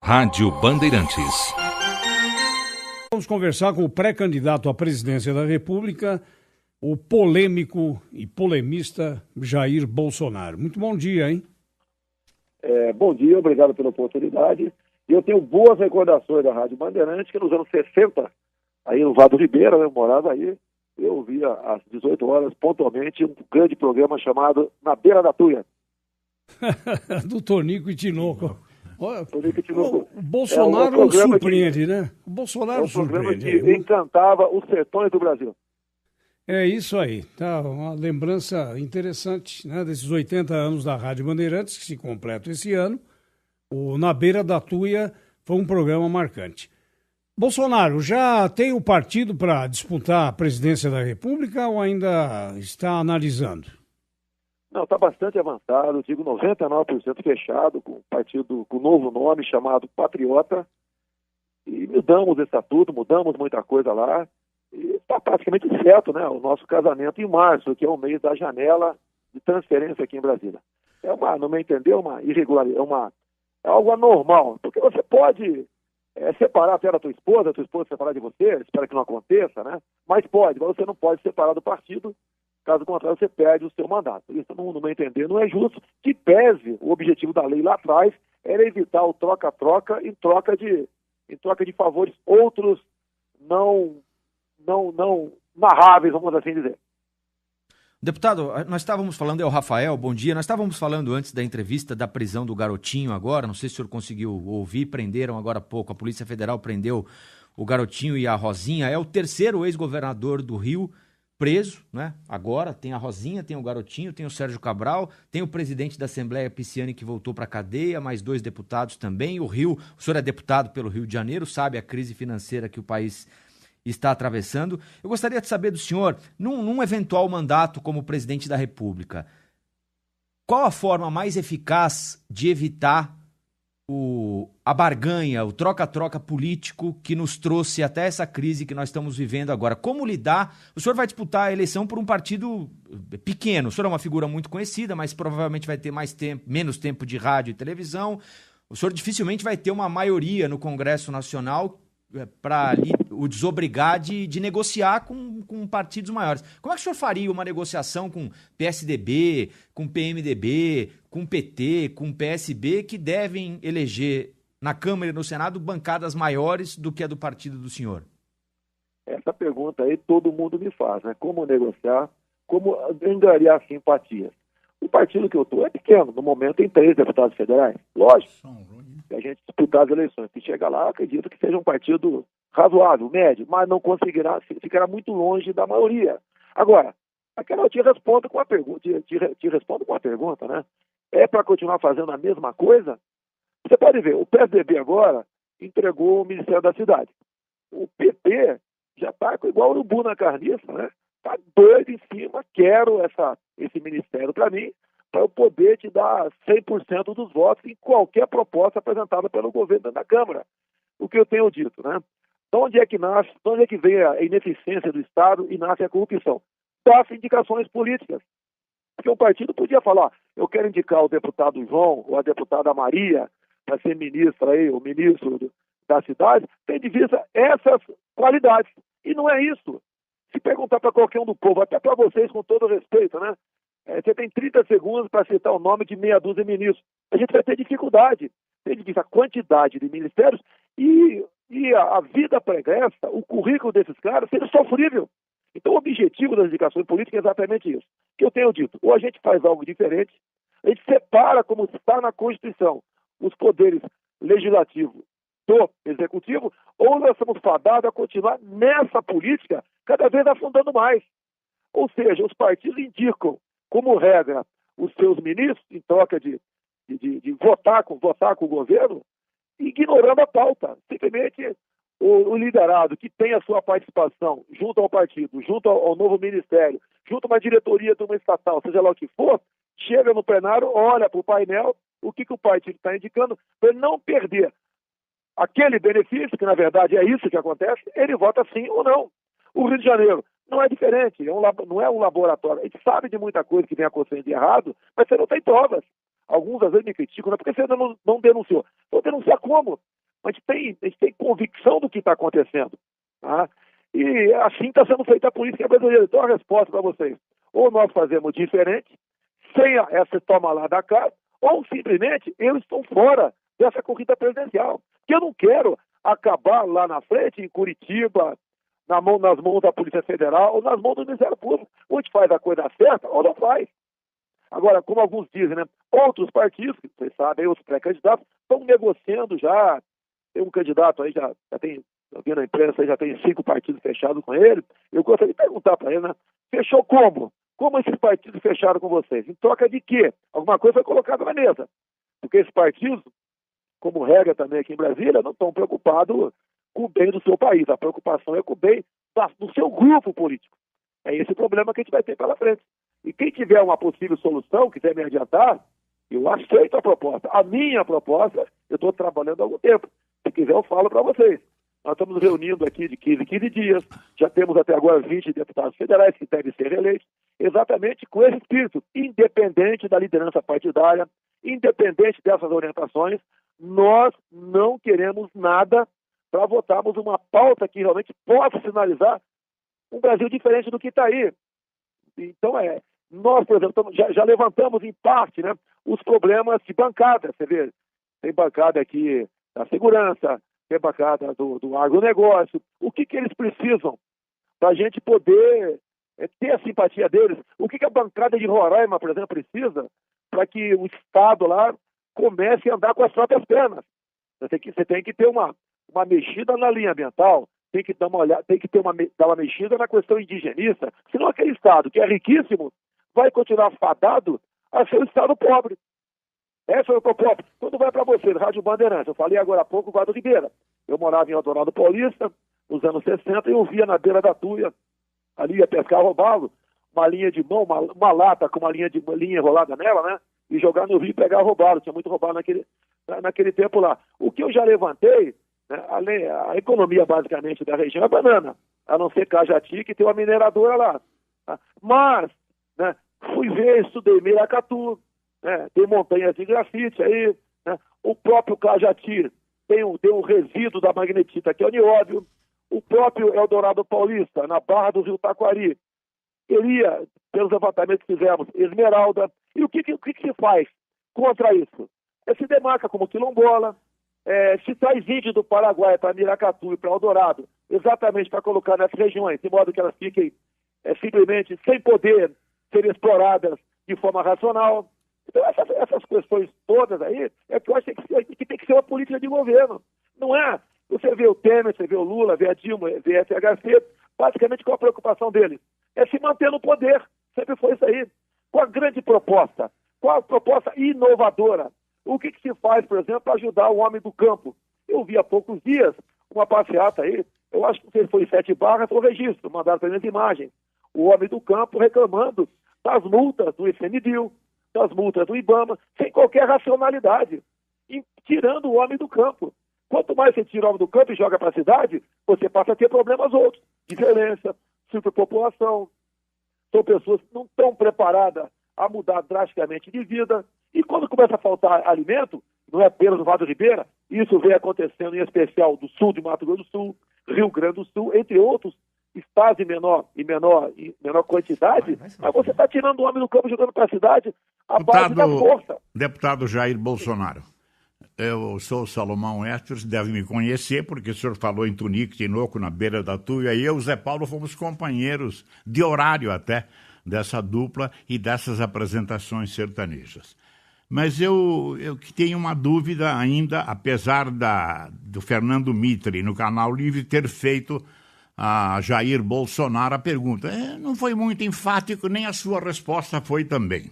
Rádio Bandeirantes. Vamos conversar com o pré-candidato à presidência da República, o polêmico e polemista Jair Bolsonaro. Muito bom dia, hein? Bom dia, obrigado pela oportunidade. Eu tenho boas recordações da Rádio Bandeirantes, que nos anos 60, aí no Vado Ribeira, eu morava aí, eu ouvia às 18 horas, pontualmente, um grande programa chamado Na Beira da Tuia. Do Tonico e Tinoco. O Bolsonaro surpreende, né? O Bolsonaro programa surpreende. Que encantava os sertões do Brasil. É isso aí. Tá uma lembrança interessante, né? Desses 80 anos da Rádio Bandeirantes, que se completam esse ano. O Na Beira da Tuia foi um programa marcante. Bolsonaro, já tem o partido para disputar a presidência da República ou ainda está analisando? Não, está bastante avançado, eu digo 99% fechado, com o partido com novo nome chamado Patriota. E mudamos o estatuto, mudamos muita coisa lá. E está praticamente certo, né? O nosso casamento em março, que é o mês da janela de transferência aqui em Brasília. No meu entender, uma irregularidade, é algo anormal, porque você pode separar até da tua esposa separar de você, espero que não aconteça, né? Mas você não pode separar do partido. Caso contrário, você perde o seu mandato. Isso, no meu entender, não é justo. Que pese, o objetivo da lei lá atrás era evitar o troca-troca em troca de favores outros não narráveis, vamos assim dizer. Deputado, nós estávamos falando, é o Rafael, bom dia, nós estávamos falando antes da entrevista da prisão do garotinho agora, não sei se o senhor conseguiu ouvir, prenderam agora há pouco, a Polícia Federal prendeu o garotinho e a Rosinha, é o terceiro ex-governador do Rio preso, né? Agora tem a Rosinha, tem o garotinho, tem o Sérgio Cabral, tem o presidente da Assembleia Pisciani que voltou para a cadeia, mais 2 deputados também. O senhor é deputado pelo Rio de Janeiro, sabe a crise financeira que o país está atravessando. Eu gostaria de saber do senhor, num eventual mandato como presidente da República, qual a forma mais eficaz de evitar a barganha, o troca-troca político que nos trouxe até essa crise que nós estamos vivendo agora? Como lidar? O senhor vai disputar a eleição por um partido pequeno. O senhor é uma figura muito conhecida, mas provavelmente vai ter menos tempo de rádio e televisão. O senhor dificilmente vai ter uma maioria no Congresso Nacional para o desobrigar de negociar com partidos maiores. Como é que o senhor faria uma negociação com PSDB, com PMDB, com PT, com PSB, que devem eleger na Câmara e no Senado bancadas maiores do que a do partido do senhor? Essa pergunta aí todo mundo me faz, né? Como negociar, como angariar simpatias. O partido que eu estou é pequeno, no momento tem 3 deputados federais, lógico. A gente disputar as eleições. Se chegar lá, acredito que seja um partido razoável, médio, mas não conseguirá, ficará muito longe da maioria. Agora, eu te respondo com a pergunta, né? É para continuar fazendo a mesma coisa? Você pode ver, o PSDB agora entregou o Ministério da Cidade. O PT já está igual o urubu na carniça, né? Está doido em cima, quero esse ministério para mim, para eu poder te dar 100% dos votos em qualquer proposta apresentada pelo governo da Câmara. O que eu tenho dito, né? De onde é que vem a ineficiência do Estado e nasce a corrupção? Das indicações políticas. Porque um partido podia falar, eu quero indicar o deputado João ou a deputada Maria para ser ministra aí, o ministro da cidade, tem de vista essas qualidades. E não é isso. Se perguntar para qualquer um do povo, até para vocês com todo respeito, né? Você tem 30 segundos para citar o nome de meia dúzia de ministros. A gente vai ter dificuldade. Tem de vista a quantidade de ministérios e a vida pregressa, o currículo desses caras, seria sofrível. Então o objetivo das indicações políticas é exatamente isso. Que eu tenho dito, ou a gente faz algo diferente, a gente separa, como está na Constituição, os poderes legislativo do executivo, ou nós somos fadados a continuar nessa política cada vez afundando mais. Ou seja, os partidos indicam como regra os seus ministros em troca de votar com o governo, ignorando a pauta. Simplesmente o liderado que tem a sua participação junto ao partido, junto ao novo ministério, junto a uma diretoria de uma estatal, seja lá o que for, chega no plenário, olha para o painel, o que o partido está indicando, para ele não perder aquele benefício, que na verdade é isso que acontece, ele vota sim ou não. O Rio de Janeiro não é diferente, não é um laboratório. A gente sabe de muita coisa que vem acontecendo de errado, mas você não tem provas. Alguns às vezes me criticam, não é porque você não denunciou. Vou denunciar como? a gente tem convicção do que está acontecendo. Tá? E assim está sendo feita a política brasileira. Então, a resposta para vocês: ou nós fazemos diferente, sem essa toma lá da casa, ou simplesmente eu estou fora dessa corrida presidencial. Que eu não quero acabar lá na frente, em Curitiba, nas mãos da Polícia Federal ou nas mãos do Ministério Público. Ou a gente faz a coisa certa ou não faz. Agora, como alguns dizem, né? Outros partidos, que vocês sabem, outros pré-candidatos, estão negociando já. Tem um candidato aí, já tem, eu vi na imprensa, já tem 5 partidos fechados com ele. Eu gostaria de perguntar para ele, né? Fechou como? Como esses partidos fecharam com vocês? Em troca de quê? Alguma coisa foi colocada na mesa. Porque esses partidos, como regra também aqui em Brasília, não estão preocupados com o bem do seu país. A preocupação é com o bem do seu grupo político. É esse o problema que a gente vai ter pela frente. E quem tiver uma possível solução, quiser me adiantar, eu aceito a proposta. A minha proposta, eu estou trabalhando há algum tempo. Se quiser, eu falo para vocês. Nós estamos reunindo aqui de 15 em 15 dias. Já temos até agora 20 deputados federais que devem ser reeleitos, exatamente com esse espírito, independente da liderança partidária, independente dessas orientações. Nós não queremos nada para votarmos uma pauta que realmente possa sinalizar um Brasil diferente do que está aí. Então, nós, por exemplo, já levantamos em parte, né, os problemas de bancada. Você vê, tem bancada aqui da segurança, tem bancada do agronegócio. O que eles precisam para a gente poder ter a simpatia deles? O que a bancada de Roraima, por exemplo, precisa para que o Estado lá comece a andar com as próprias pernas? Você tem que ter uma mexida na linha ambiental, tem que dar uma mexida na questão indigenista, senão aquele Estado que é riquíssimo vai continuar fadado a ser um Estado pobre. Essa é o que eu próprio. Quando vai para você, Rádio Bandeirantes, eu falei agora há pouco, Guarda Ribeira. Eu morava em Eldorado Paulista, nos anos 60, e eu via na beira da Tuia, ali ia pescar robalo, uma linha de mão, uma lata com uma linha enrolada nela, né? E jogar no rio e pegar robalo. Tinha muito robalo naquele tempo lá. O que eu já levantei, né, a economia basicamente da região é banana, a não ser Cajati, que tem uma mineradora lá. Tá? Mas, né, fui ver, estudei Miracatu, né, tem montanhas de grafite aí, né, o próprio Cajati tem um resíduo da magnetita, que é o nióbio, o próprio Eldorado Paulista, na Barra do Rio Taquari, queria, pelos levantamentos que fizemos, esmeralda. E o que se faz contra isso? Se demarca como quilombola, se traz índio do Paraguai para Miracatu e para Eldorado, exatamente para colocar nessas regiões, de modo que elas fiquem simplesmente sem poder ser exploradas de forma racional. Então, essas questões todas aí, que eu acho que tem que ser uma política de governo. Não é você vê o Temer, você vê o Lula, vê a Dilma, vê a FHC, basicamente qual a preocupação deles? É se manter no poder. Sempre foi isso aí. Qual a grande proposta? Qual a proposta inovadora? O que se faz, por exemplo, para ajudar o homem do campo? Eu vi há poucos dias uma passeata aí, eu acho que foi 7 barras, foi o registro, mandaram para mim as imagens. O homem do campo reclamando das multas do ICMBio, das multas do IBAMA, sem qualquer racionalidade, e tirando o homem do campo. Quanto mais você tira o homem do campo e joga para a cidade, você passa a ter problemas outros, de violência, superpopulação. São pessoas que não estão preparadas a mudar drasticamente de vida. E quando começa a faltar alimento, não é apenas no Vado Ribeira, isso vem acontecendo em especial do sul de Mato Grosso do Sul, Rio Grande do Sul, entre outros estados em menor quantidade, mas você está tirando o homem do campo e jogando para a cidade a base da força. Deputado Jair Bolsonaro, eu sou o Salomão Esters, deve me conhecer, porque o senhor falou em Tunique, Tinoco, na beira da Tuia, e eu e o Zé Paulo fomos companheiros de horário até dessa dupla e dessas apresentações sertanejas. Mas eu tenho uma dúvida ainda, apesar do Fernando Mitre, no Canal Livre, ter feito a Jair Bolsonaro a pergunta. Não foi muito enfático, nem a sua resposta foi também.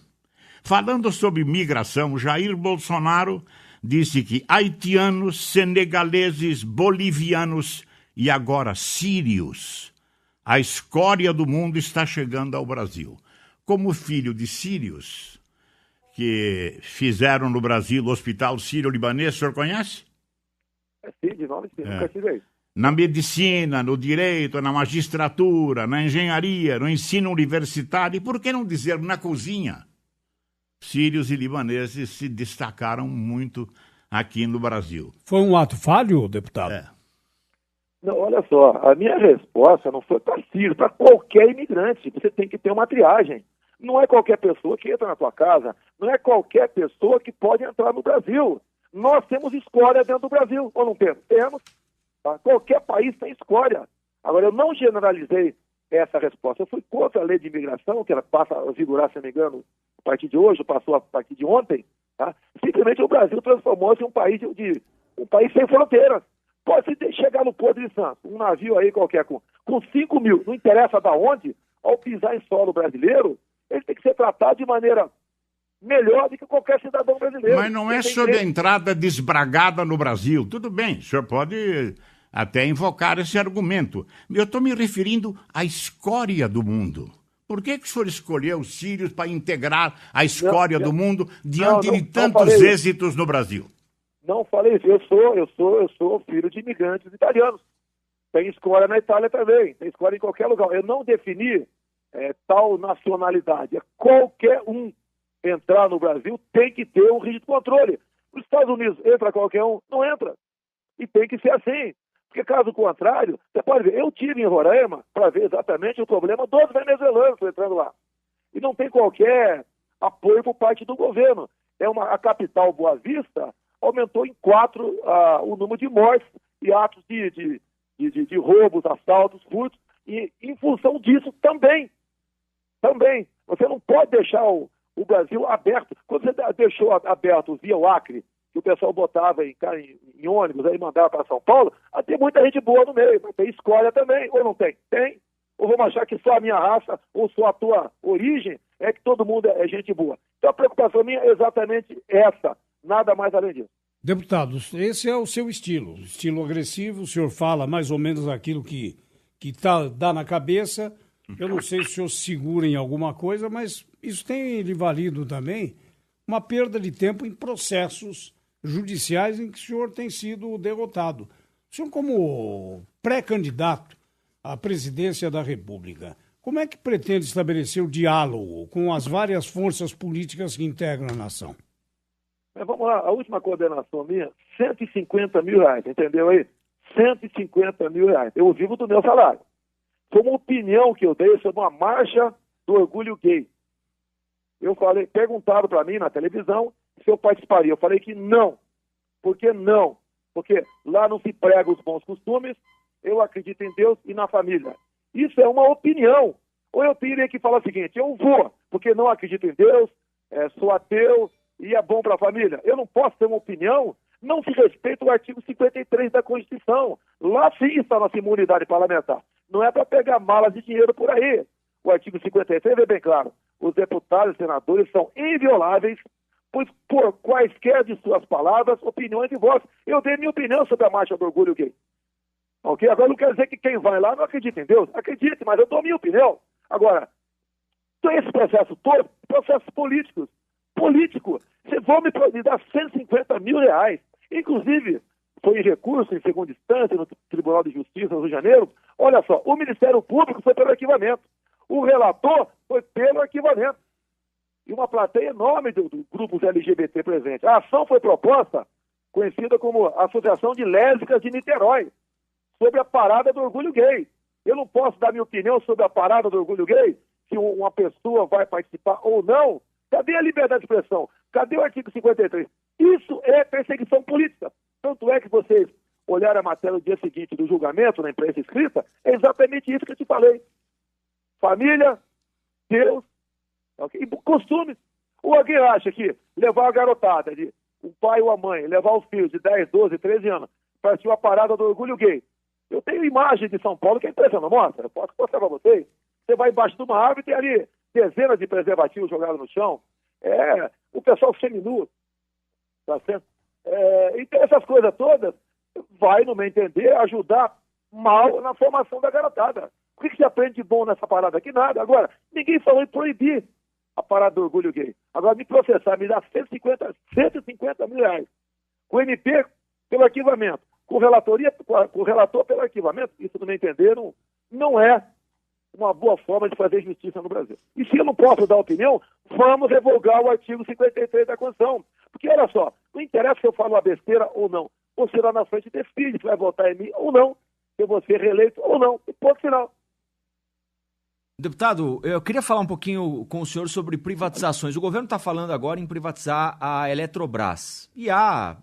Falando sobre migração, Jair Bolsonaro disse que haitianos, senegaleses, bolivianos e agora sírios, a escória do mundo está chegando ao Brasil. Como filho de sírios que fizeram no Brasil o Hospital Sírio-Libanês, o senhor conhece? Sim, de nome sim, nunca tive isso. Na medicina, no direito, na magistratura, na engenharia, no ensino universitário, e por que não dizer na cozinha? Sírios e libaneses se destacaram muito aqui no Brasil. Foi um ato falho, deputado? Não, olha só, a minha resposta não foi para Ciro, para qualquer imigrante. Você tem que ter uma triagem. Não é qualquer pessoa que entra na tua casa, não é qualquer pessoa que pode entrar no Brasil. Nós temos escória dentro do Brasil, ou não temos? Temos. Tá? Qualquer país tem escória. Agora, eu não generalizei essa resposta. Eu fui contra a lei de imigração, que ela passa a vigorar, se não me engano, a partir de hoje, passou a partir de ontem. Tá? Simplesmente o Brasil transformou-se em um país sem fronteiras. Pode chegar no Porto de Santos, um navio aí qualquer com 5 mil, não interessa da onde, ao pisar em solo brasileiro, ele tem que ser tratado de maneira melhor do que qualquer cidadão brasileiro. Mas não é sobre a entrada desbragada no Brasil. Tudo bem, o senhor pode até invocar esse argumento. Eu estou me referindo à escória do mundo. Por que o senhor escolheu os sírios para integrar a escória do mundo diante de tantos êxitos no Brasil? Não falei isso. Eu sou filho de imigrantes italianos. Tem escória na Itália também, tem escória em qualquer lugar. Eu não defini tal nacionalidade. É qualquer um entrar no Brasil tem que ter um rígido controle. Nos Estados Unidos entra qualquer um, não entra. E tem que ser assim. Porque caso contrário, você pode ver, eu estive em Roraima para ver exatamente o problema dos venezuelanos entrando lá. E não tem qualquer apoio por parte do governo. A capital Boa Vista aumentou em 4 o número de mortes e atos de roubos, assaltos, furtos, e em função disso também. Você não pode deixar o Brasil aberto. Quando você deixou aberto via o Acre, que o pessoal botava em ônibus, aí mandava para São Paulo, tem muita gente boa no meio, mas tem escolha também, ou não tem? Tem. Ou vamos achar que só a minha raça ou só a tua origem é que todo mundo é gente boa. Então a preocupação minha é exatamente essa, nada mais além disso. Deputados, esse é o seu estilo agressivo, o senhor fala mais ou menos aquilo que dá na cabeça. Eu não sei se o senhor segura em alguma coisa, mas isso tem lhe valido também uma perda de tempo em processos judiciais em que o senhor tem sido derrotado. O senhor, como pré-candidato à presidência da República, como é que pretende estabelecer o diálogo com as várias forças políticas que integram a nação? Mas vamos lá, a última condenação minha, R$150 mil, entendeu aí? R$150 mil. Eu vivo do meu salário. Foi uma opinião que eu dei sobre uma marcha do orgulho gay. Eu falei, perguntaram para mim na televisão se eu participaria. Eu falei que não. Por que não? Porque lá não se prega os bons costumes, eu acredito em Deus e na família. Isso é uma opinião. Ou eu teria que falar o seguinte, eu vou, porque não acredito em Deus, sou ateu e é bom para a família. Eu não posso ter uma opinião, não se respeita o artigo 53 da Constituição. Lá sim está a nossa imunidade parlamentar. Não é para pegar malas de dinheiro por aí. O artigo 53 é bem claro. Os deputados e senadores são invioláveis, pois por quaisquer de suas palavras, opiniões e vozes. Eu dei minha opinião sobre a marcha do orgulho gay. Ok? Agora não quer dizer que quem vai lá não acredita em Deus. Acredite, mas eu dou minha opinião. Agora, esse processo todo, processos políticos. Vocês vão me dar R$150 mil. Inclusive, foi em recurso, em segunda instância, no Tribunal de Justiça, no Rio de Janeiro. Olha só, o Ministério Público foi pelo arquivamento. O relator foi pelo arquivamento. E uma plateia enorme do grupos LGBT presente. A ação foi proposta, conhecida como Associação de Lésbicas de Niterói, sobre a parada do orgulho gay. Eu não posso dar minha opinião sobre a parada do orgulho gay, se uma pessoa vai participar ou não. Cadê a liberdade de expressão? Cadê o artigo 53? Isso é perseguição política. Tanto é que vocês olharam a matéria no dia seguinte do julgamento, na imprensa escrita, é exatamente isso que eu te falei. Família, Deus, okay? E costumes. Ou alguém acha que levar a garotada, o pai ou a mãe, levar os filhos de 10, 12, 13 anos para assistir uma parada do orgulho gay. Eu tenho imagem de São Paulo que é impressionante. Mostra, eu posso mostrar para vocês. Você vai embaixo de uma árvore e tem ali dezenas de preservativos jogados no chão. O pessoal seminu. Tá certo? Então essas coisas todas vai, no meu entender, ajudar mal na formação da garotada. O que se aprende de bom nessa parada aqui? Nada. Agora, ninguém falou em proibir a parada do orgulho gay. Agora, me processar, me dar R$150 mil. Com o MP pelo arquivamento, com o relator pelo arquivamento, isso, no meu entender, não é uma boa forma de fazer justiça no Brasil. E se eu não posso dar opinião, vamos revogar o artigo 53 da Constituição. Porque, olha só, Não interessa se eu falo uma besteira ou não. Você lá na frente decide se vai votar em mim ou não, se eu vou ser reeleito ou não. E ponto final. Deputado, eu queria falar um pouquinho com o senhor sobre privatizações. O governo está falando agora em privatizar a Eletrobras. E há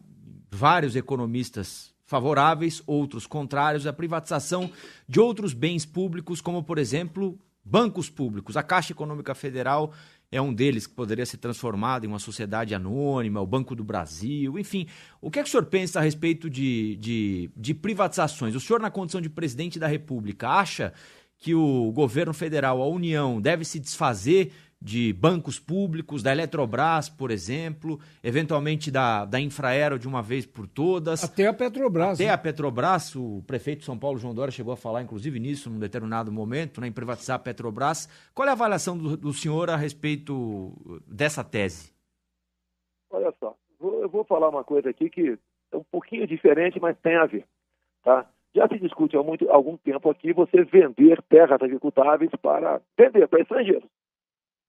vários economistas favoráveis, outros contrários à privatização de outros bens públicos, como, por exemplo, bancos públicos. A Caixa Econômica Federal é um deles que poderia ser transformado em uma sociedade anônima, o Banco do Brasil, enfim. O que é que o senhor pensa a respeito de privatizações? O senhor, na condição de presidente da República, acha que o governo federal, a União, deve se desfazer de bancos públicos, da Eletrobras, por exemplo, eventualmente da Infraero de uma vez por todas? Até a Petrobras. Até a Petrobras, o prefeito de São Paulo, João Dória, chegou a falar, inclusive, nisso, num determinado momento, né, em privatizar a Petrobras. Qual é a avaliação do senhor a respeito dessa tese? Olha só, eu vou falar uma coisa aqui que é um pouquinho diferente, mas tem a ver, tá? Já se discute há algum tempo aqui você vender terras agricultáveis para vender para estrangeiros,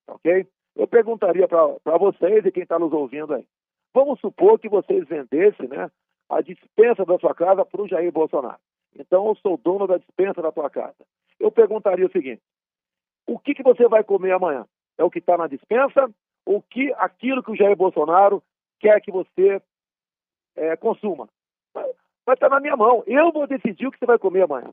ok? Eu perguntaria para vocês e quem está nos ouvindo aí, vamos supor que vocês vendessem, né, a dispensa da sua casa para o Jair Bolsonaro. Então eu sou dono da dispensa da tua casa. Eu perguntaria o seguinte, o que você vai comer amanhã? É o que está na dispensa ou aquilo que o Jair Bolsonaro quer que você consuma? Vai estar na minha mão. Eu vou decidir o que você vai comer amanhã.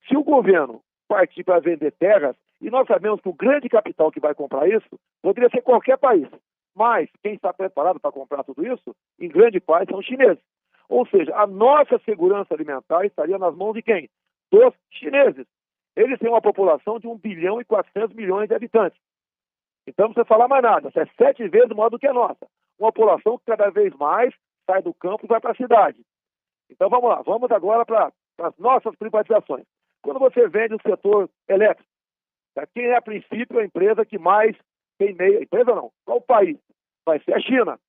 Se o governo partir para vender terras, e nós sabemos que o grande capital que vai comprar isso poderia ser qualquer país, mas quem está preparado para comprar tudo isso, em grande parte, são os chineses. Ou seja, a nossa segurança alimentar estaria nas mãos de quem? Dos chineses. Eles têm uma população de 1 bilhão e 400 milhões de habitantes. Então não precisa falar mais nada. Isso é 7 vezes maior do que a nossa. Uma população que cada vez mais sai do campo e vai para a cidade. Então vamos lá, vamos agora para as nossas privatizações. Quando você vende o setor elétrico, tá? Quem é a princípio a empresa que mais tem meio? Empresa não, qual país? Vai ser a China.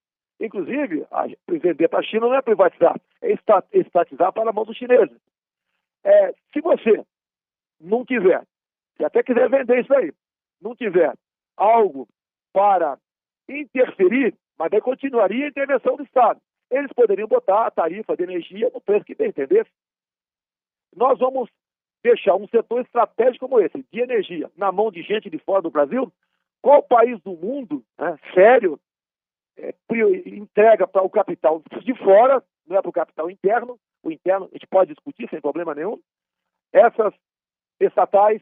Inclusive, vender para a China não é privatizar, é estatizar para a mão dos chineses. Se você não tiver, se até quiser vender isso aí, não tiver algo para interferir, mas daí continuaria a intervenção do Estado. Eles poderiam botar a tarifa de energia no preço que bem entender. Nós vamos deixar um setor estratégico como esse, de energia, na mão de gente de fora do Brasil. Qual país do mundo, né, sério, entrega para o capital de fora, não é para o capital interno? O interno a gente pode discutir sem problema nenhum. Essas estatais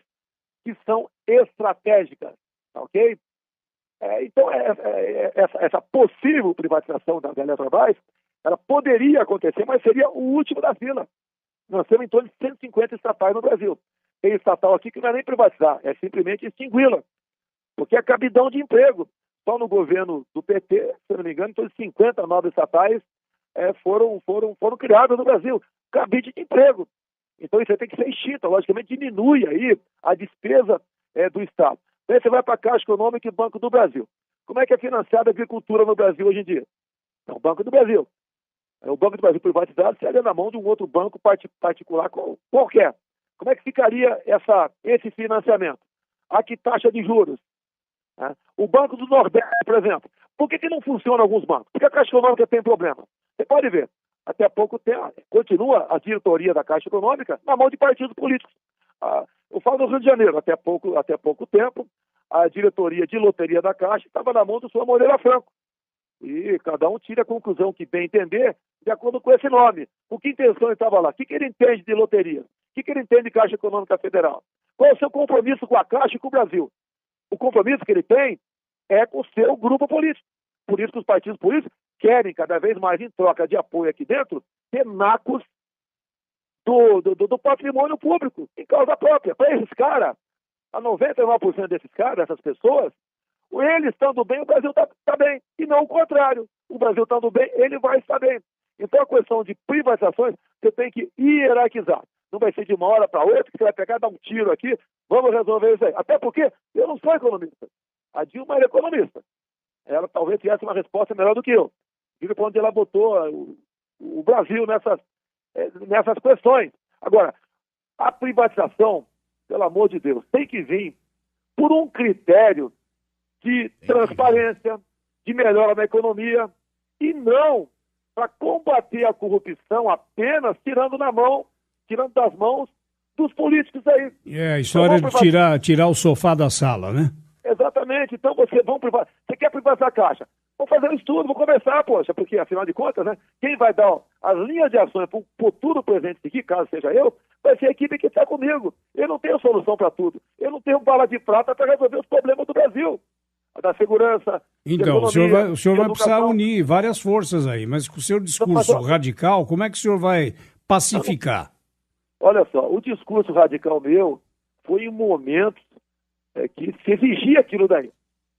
que são estratégicas, ok? Então, essa possível privatização da Eletrobras, ela poderia acontecer, mas seria o último da fila. Nós temos em torno de 150 estatais no Brasil. Tem estatal aqui que não é nem privatizar, é simplesmente extingui-la. Porque é cabidão de emprego. Só no governo do PT, se não me engano, em torno de 50 novas estatais foram criadas no Brasil. Cabide de emprego. Então isso aí tem que ser extinto. Logicamente diminui aí a despesa do Estado. Daí você vai para a Caixa Econômica e Banco do Brasil. Como é que é financiada a agricultura no Brasil hoje em dia? É o Banco do Brasil. O Banco do Brasil privatizado seria na mão de um outro banco particular qualquer. Como é que ficaria esse financiamento? A que taxa de juros? Né? O Banco do Nordeste, por exemplo. Por que não funciona alguns bancos? Porque a Caixa Econômica tem problema. Você pode ver. Até há pouco tempo, continua a diretoria da Caixa Econômica na mão de partidos políticos. Eu falo do Rio de Janeiro, até pouco tempo, a diretoria de loteria da Caixa estava na mão do senhor Moreira Franco. E cada um tira a conclusão que bem entender de acordo com esse nome. Com que intenção ele estava lá? O que ele entende de loteria? O que ele entende de Caixa Econômica Federal? Qual é o seu compromisso com a Caixa e com o Brasil? O compromisso que ele tem é com o seu grupo político. Por isso que os partidos políticos querem cada vez mais, em troca de apoio aqui dentro, ter nacos do patrimônio público, em causa própria. Para esses caras, a 99% desses caras, dessas pessoas, eles estando bem, o Brasil está bem. E não o contrário. O Brasil estando bem, ele vai estar bem. Então a questão de privatizações, você tem que hierarquizar. Não vai ser de uma hora para outra que você vai pegar e dar um tiro aqui, vamos resolver isso aí. Até porque eu não sou economista. A Dilma era economista. Ela talvez tivesse uma resposta melhor do que eu. Viu para onde ela botou o Brasil nessas questões. Agora, a privatização, pelo amor de Deus, tem que vir por um critério de transparência, de melhora na economia, e não para combater a corrupção apenas tirando das mãos dos políticos aí. A história de tirar o sofá da sala, né? Exatamente. Então você quer privatizar a Caixa? Vamos fazer um estudo, vamos conversar, poxa, porque afinal de contas, né? Quem vai dar as linhas de ações para o futuro presidente seguir, caso seja eu, vai ser a equipe que está comigo. Eu não tenho solução para tudo. Eu não tenho bala de prata para resolver os problemas do Brasil. Da segurança. Então, o senhor vai precisar unir várias forças aí, mas com o seu discurso radical, como é que o senhor vai pacificar? Olha só, o discurso radical meu foi em momentos que se exigia aquilo daí.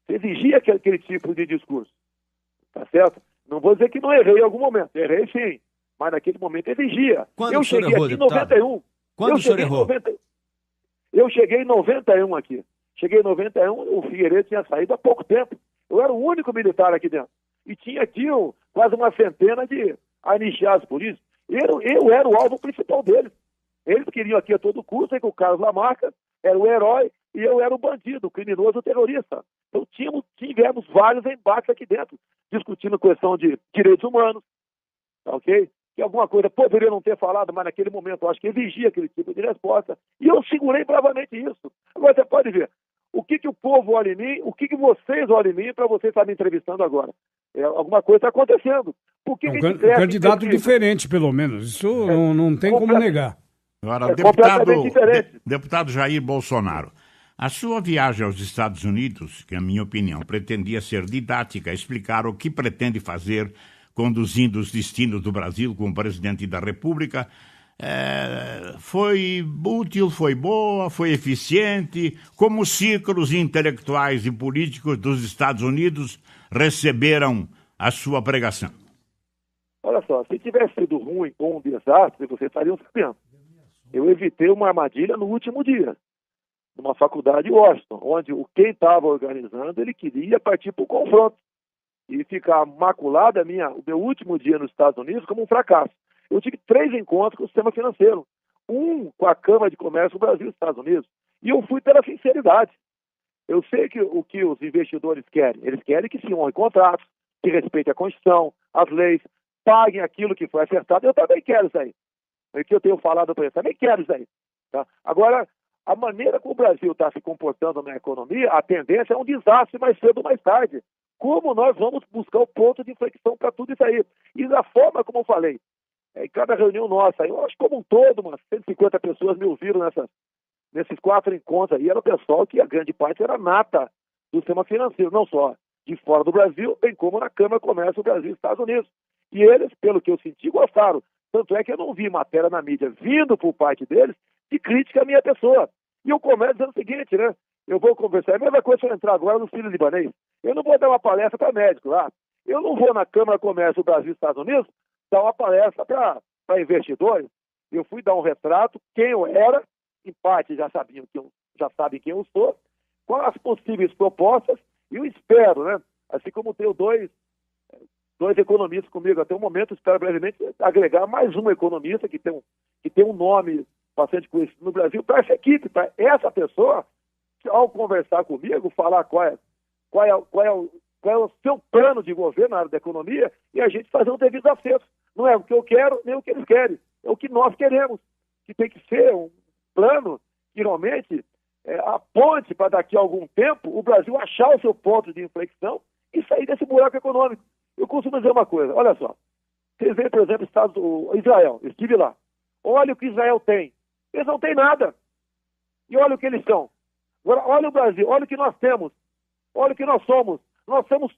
Se exigia aquele tipo de discurso. Tá certo? Não vou dizer que não errei em algum momento. Errei sim, mas naquele momento exigia. Quando eu o senhor cheguei errou, aqui em deputado? 91. Quando o senhor errou? Eu cheguei em 91 aqui. Cheguei em 91, o Figueiredo tinha saído há pouco tempo. Eu era o único militar aqui dentro. E tinha aqui quase uma centena de anistiados por isso. Eu era o alvo principal deles. Eles queriam aqui a todo custo, que o Carlos Lamarca era o herói e eu era o bandido, o criminoso, o terrorista. Então tivemos vários embates aqui dentro, discutindo questão de direitos humanos, tá ok? Que alguma coisa poderia não ter falado, mas naquele momento eu acho que exigia aquele tipo de resposta. E eu segurei bravamente isso. Agora você pode ver, o que o povo olha em mim, o que vocês olham em mim para vocês estarem me entrevistando agora. Alguma coisa está acontecendo. Por que Um candidato diferente, pelo menos. Isso não tem como negar. Agora, completamente diferente. deputado Jair Bolsonaro, a sua viagem aos Estados Unidos, que, na minha opinião, pretendia ser didática, explicar o que pretende fazer conduzindo os destinos do Brasil como presidente da República, foi útil, foi boa, foi eficiente? Como os círculos intelectuais e políticos dos Estados Unidos receberam a sua pregação? Olha só, se tivesse sido ruim ou um desastre, vocês estariam sabendo. Eu evitei uma armadilha no último dia, numa faculdade em Washington, onde quem estava organizando, ele queria partir para o confronto e ficar maculado o meu último dia nos Estados Unidos como um fracasso. Eu tive 3 encontros com o sistema financeiro, um com a Câmara de Comércio do Brasil e Estados Unidos, e eu fui pela sinceridade. Eu sei que o que os investidores querem, eles querem que se honre contratos, que respeite a Constituição, as leis, paguem aquilo que foi acertado. Eu também quero isso aí. É que eu tenho falado para eles, também quero isso aí. Tá? Agora, a maneira como o Brasil está se comportando na economia, a tendência é um desastre mais cedo ou mais tarde. Como nós vamos buscar o ponto de inflexão para tudo isso aí? E da forma como eu falei, em cada reunião nossa, eu acho que como um todo, umas 150 pessoas me ouviram nesses 4 encontros aí, era o pessoal que a grande parte era nata do sistema financeiro, não só de fora do Brasil, bem como na Câmara de Comércio do Brasil e Estados Unidos. E eles, pelo que eu senti, gostaram. Tanto é que eu não vi matéria na mídia vindo por parte deles de crítica à minha pessoa. E eu começo dizendo o seguinte, né? Eu vou conversar, é a mesma coisa se eu entrar agora no Sírio Libanês. Eu não vou dar uma palestra para médico lá. Eu não vou na Câmara de Comércio do Brasil e Estados Unidos dar uma palestra para investidores. Eu fui dar um retrato, quem eu era, em parte já sabem quem eu sou, quais as possíveis propostas, e eu espero, né? Assim como tenho dois economistas comigo até o momento, espero brevemente agregar mais um economista que tem um nome bastante conhecido no Brasil, para essa equipe, para essa pessoa, ao conversar comigo, falar qual é o seu plano de governo na área da economia e a gente fazer um devido acesso. Não é o que eu quero, nem o que eles querem. É o que nós queremos, que tem que ser um plano que realmente aponte para daqui a algum tempo o Brasil achar o seu ponto de inflexão e sair desse buraco econômico. Eu costumo dizer uma coisa, olha só, vocês veem, por exemplo, Israel, eu estive lá, olha o que Israel tem, eles não têm nada, e olha o que eles são. Agora, olha o Brasil, olha o que nós temos, olha o que nós somos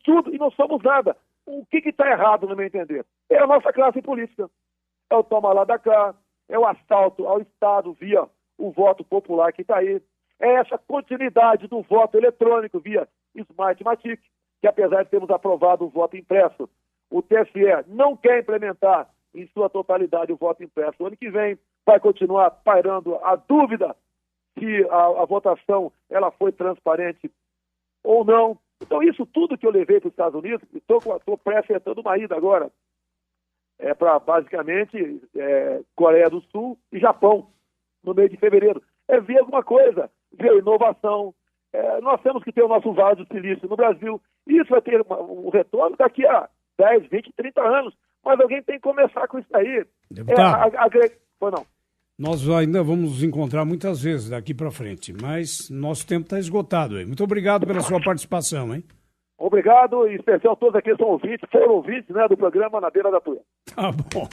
tudo e não somos nada. O que está errado, no meu entender? É a nossa classe política, é o toma lá da cá, é o assalto ao Estado via o voto popular que está aí, é essa continuidade do voto eletrônico via Smart Matic, que apesar de termos aprovado o voto impresso, o TSE não quer implementar em sua totalidade o voto impresso. O ano que vem vai continuar pairando a dúvida se a votação ela foi transparente ou não. Então isso tudo que eu levei para os Estados Unidos, estou pré-acertando uma ida agora para basicamente Coreia do Sul e Japão, no mês de fevereiro. Ver alguma coisa, ver inovação. Nós temos que ter o nosso Vale do Silício no Brasil. Isso vai ter um retorno daqui 10, 20, 30 anos. Mas alguém tem que começar com isso aí. Deputado, Foi não. nós ainda vamos nos encontrar muitas vezes daqui para frente, mas nosso tempo está esgotado. Hein? Muito obrigado pela sua participação, hein? Obrigado, e especial todos aqui são ouvintes, foram ouvintes, né, do programa Na Beira da Tuia. Tá bom.